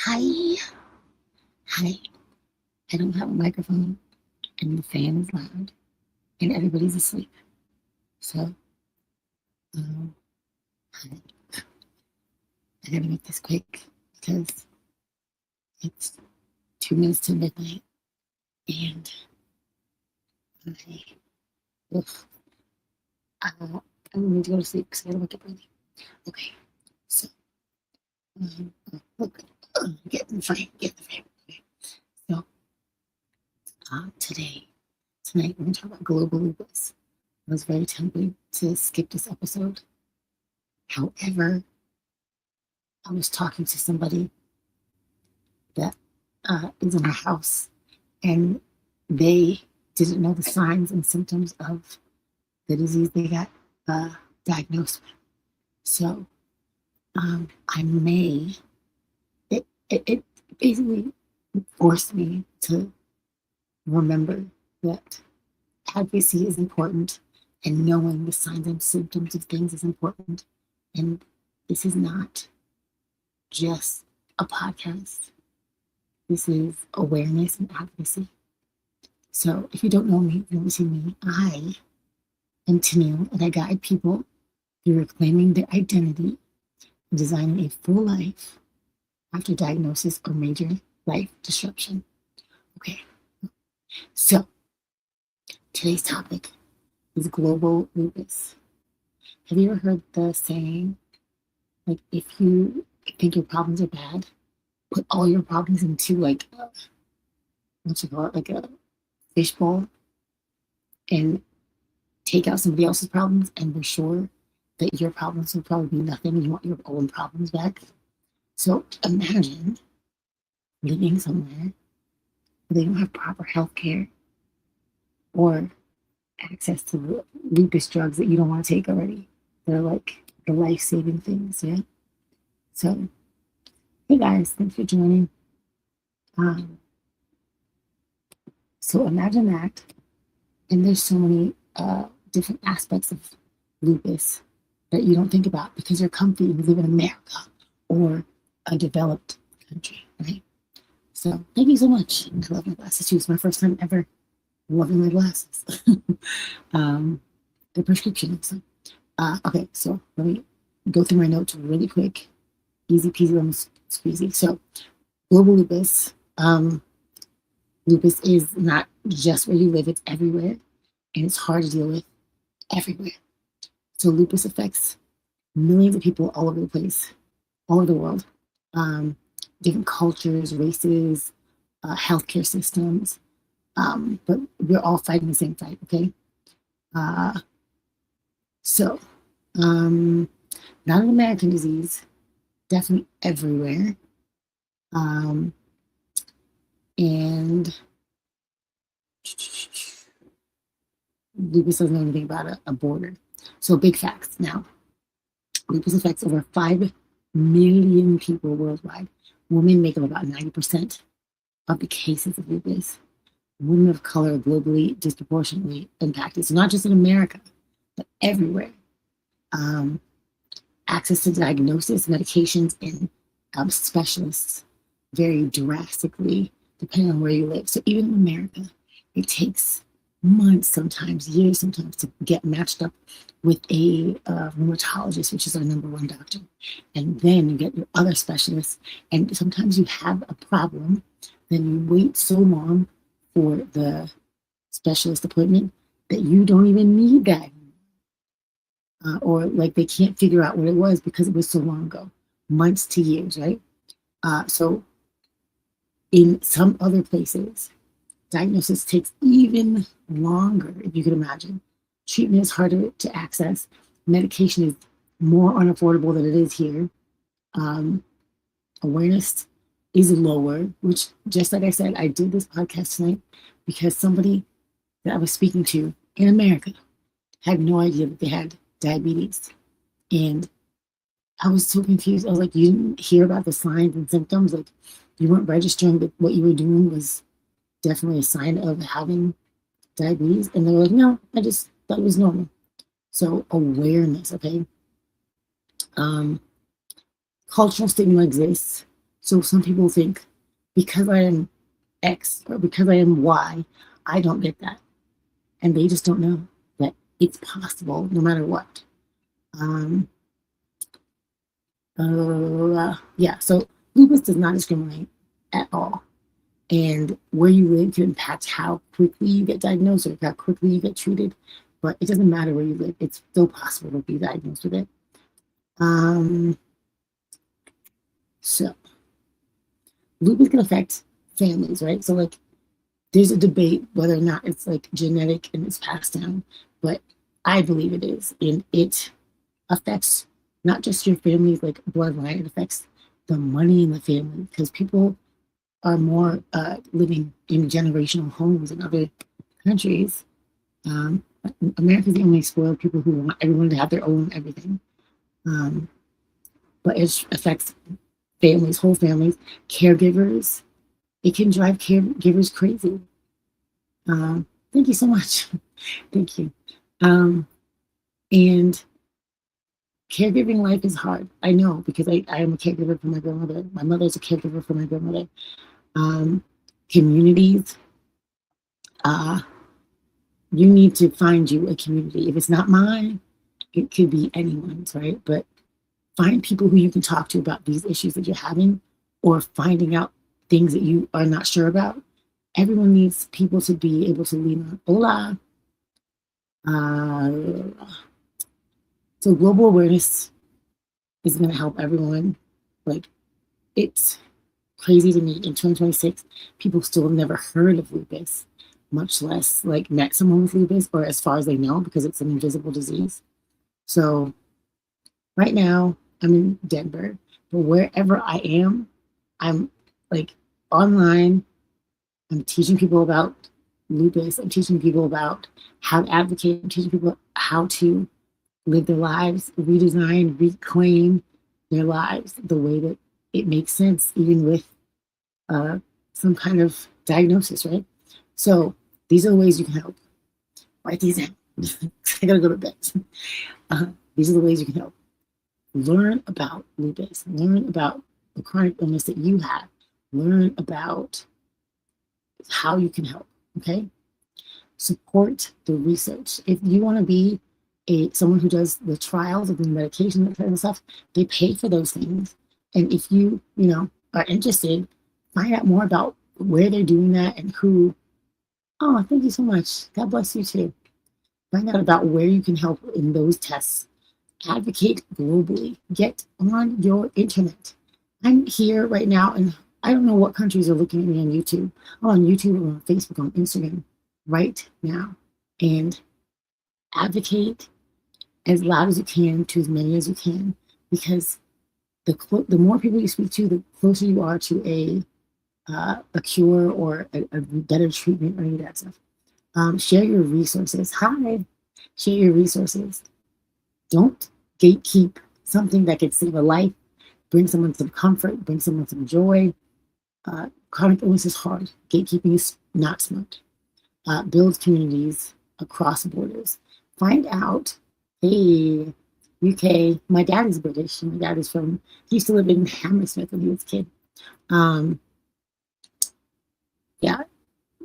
Hi, hi. I don't have a microphone, and the fan is loud, and everybody's asleep. So, um, hi. I gotta make this quick because it's 2 minutes to midnight, and I, ugh, I need to go to sleep because I gotta wake up early. Okay, so, look, get in the frame, get in the frame. Okay. So, tonight, we're gonna talk about global lupus. I was very tempted to skip this episode. However, I was talking to somebody that is in our house, and they didn't know the signs and symptoms of the disease they got diagnosed with. So I may, it basically forced me to remember that advocacy is important and knowing the signs and symptoms of things is important. And this is not just a podcast. This is awareness and advocacy. So if you don't know me, if you've never seen me, I am Tennille, and I guide people through reclaiming their identity and designing a full life after diagnosis or major life disruption. Okay, so today's topic is global lupus. Have you ever heard the saying, like, if you think your problems are bad, put all your problems into like, what you call it, like a fishbowl, and take out somebody else's problems, and we're sure that your problems will probably be nothing. You want your own problems back. So imagine living somewhere where they don't have proper health care or access to the lupus drugs that you don't want to take already. They're like the life saving things, yeah? So, hey guys, thanks for joining. Um, so imagine that. And there's so many different aspects of lupus that you don't think about because you're comfy and you live in America or a developed country, right? So thank you so much. I love my glasses too. It's my first time ever loving my glasses. The prescription. So, okay, so let me go through my notes really quick. Easy peasy, lemon squeezy. So global lupus. Lupus is not just where you live, it's everywhere. And it's hard to deal with everywhere. So lupus affects millions of people all over the place, all over the world. Different cultures, races, healthcare systems. But we're all fighting the same fight, okay? Uh, so, not an American disease, definitely everywhere. And lupus doesn't know anything about a border. So, big facts now. Lupus affects over 5 million people worldwide. Women make up about 90% of the cases of lupus. Women of color are globally disproportionately impacted. So not just in America, but everywhere. Access to diagnosis, medications, and specialists vary drastically depending on where you live. So even in America, it takes months, sometimes years, sometimes to get matched up with a rheumatologist, which is our number one doctor. And then you get your other specialists. And sometimes you have a problem, then you wait so long for the specialist appointment that you don't even need that. Or like they can't figure out what it was because it was so long ago, months to years, right? So in some other places, diagnosis takes even longer, if you can imagine. Treatment is harder to access. Medication is more unaffordable than it is here. Awareness is lower, which, just like I said, I did this podcast tonight because somebody that I was speaking to in America had no idea that they had diabetes. And I was so confused. I was like, you didn't hear about the signs and symptoms? Like, you weren't registering that what you were doing was definitely a sign of having diabetes? And they were like, no, I just thought it was normal. So awareness, okay? Cultural stigma exists. So some people think because I am X or because I am Y, I don't get that. And they just don't know that it's possible no matter what. Um, yeah, so lupus does not discriminate at all. And where you live can impact how quickly you get diagnosed or how quickly you get treated. But it doesn't matter where you live, it's still possible to be diagnosed with it. So lupus can affect families, right? So like there's a debate whether or not it's like genetic and it's passed down, but I believe it is. And it affects not just your family's like bloodline, it affects the money in the family because people are more living in generational homes in other countries. Um, America's the only spoiled people who want everyone to have their own everything. Um, but it affects families, whole families, caregivers. It can drive caregivers crazy. Thank you so much. Thank you. And caregiving life is hard. I know because I am a caregiver for my grandmother. My mother's a caregiver for my grandmother. Communities, you need to find you a community. If it's not mine, it could be anyone's, right? But find people who you can talk to about these issues that you're having or finding out things that you are not sure about. Everyone needs people to be able to lean on. Hola. So global awareness is going to help everyone. Like, it's crazy to me in 2026, people still have never heard of lupus, much less like met someone with lupus, or as far as they know, because it's an invisible disease. So right now I'm in Denver, but wherever I am, I'm like online. I'm teaching people about lupus. I'm teaching people about how to advocate. I'm teaching people how to live their lives, redesign, reclaim their lives the way that it makes sense, even with some kind of diagnosis, right? So these are the ways you can help. Write these down. I gotta go to bed. These are the ways you can help. Learn about lupus. Learn about the chronic illness that you have. Learn about how you can help. Okay. Support the research. If you want to be someone who does the trials of the medication, that kind of stuff, they pay for those things. And if you are interested, find out more about where they're doing that and who. Oh, thank you so much. God bless you too. Find out about where you can help in those tests. Advocate globally. Get on your internet. I'm here right now, and I don't know what countries are looking at me on YouTube. I'm on YouTube, or on Facebook, on Instagram right now. And advocate as loud as you can to as many as you can, because the more people you speak to, the closer you are to a cure or a better treatment or any of that stuff. Share your resources. Hi. Share your resources. Don't gatekeep something that could save a life, bring someone some comfort, bring someone some joy. Chronic illness is hard. Gatekeeping is not smart. Build communities across borders. Find out, hey, UK, my dad is British. My dad is he used to live in Hammersmith when he was a kid. Yeah,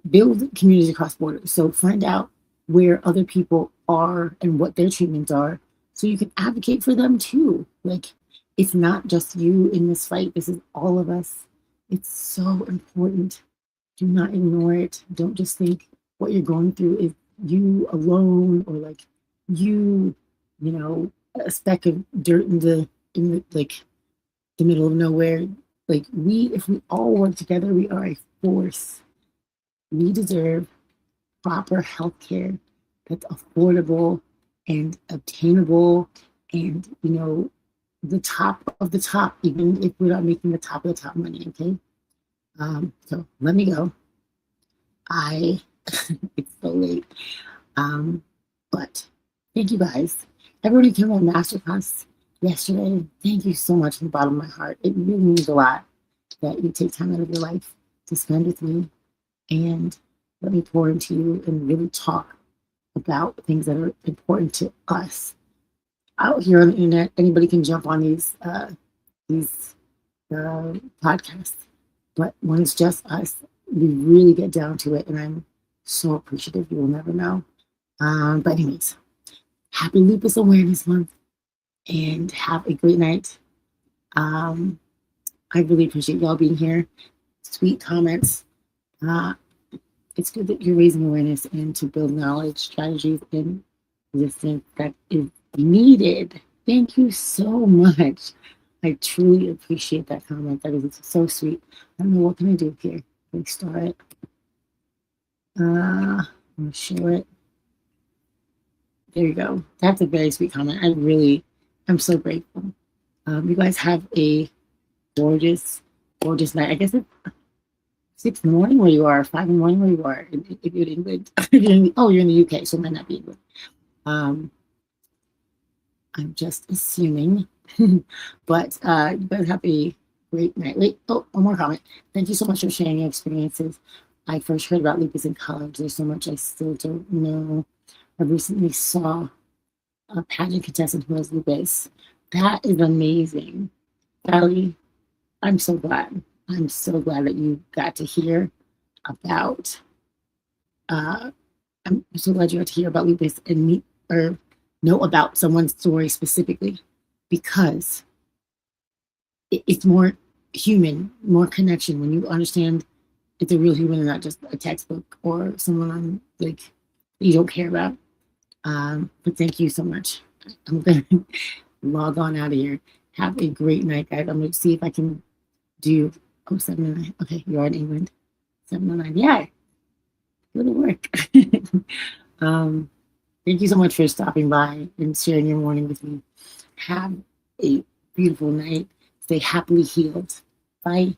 build communities across borders. So find out where other people are and what their treatments are, so you can advocate for them too. Like, it's not just you in this fight. This is all of us. It's so important. Do not ignore it. Don't just think what you're going through is you alone, or like you a speck of dirt in the like the middle of nowhere. Like, if we all work together, we are a force. We deserve proper health care that's affordable and obtainable, and the top of the top, even if we're not making the top of the top money. Okay. So let me go. It's so late. But thank you guys. Everyone who came on Masterclass yesterday, thank you so much from the bottom of my heart. It really means a lot that you take time out of your life to spend with me and let me pour into you and really talk about things that are important to us. Out here on the internet, anybody can jump on these podcast. But when it's just us, we really get down to it, and I'm so appreciative. You will never know. But anyways, happy Lupus Awareness Month, and have a great night. Um, I really appreciate y'all being here. Sweet comments. Uh, it's good that you're raising awareness and to build knowledge, strategies, and resistance that is needed. Thank you so much. I truly appreciate that comment. That is so sweet. I don't know what can I do here. Restart it. I'm gonna show it. There you go. That's a very sweet comment. I'm so grateful. You guys have a gorgeous, gorgeous night. I guess it's 6 in the morning where you are, 5 in the morning where you are. If you're in England, you're in the UK, so it might not be England. I'm just assuming, but you guys have a great night. Wait, one more comment. Thank you so much for sharing your experiences. I first heard about lupus in college. There's so much I still don't know. I recently saw a pageant contestant who has lupus. That is amazing. Ellie, I'm so glad. I'm so glad that you got to hear about, I'm so glad you got to hear about lupus and meet or know about someone's story specifically, because it's more human, more connection when you understand it's a real human and not just a textbook or someone on like you don't care about. But thank you so much. I'm gonna log on out of here. Have a great night, guys. I'm gonna see if I can do 709. Okay, you're in England. 709. Yeah, go to work. Thank you so much for stopping by and sharing your morning with me. Have a beautiful night. Stay happily healed. Bye.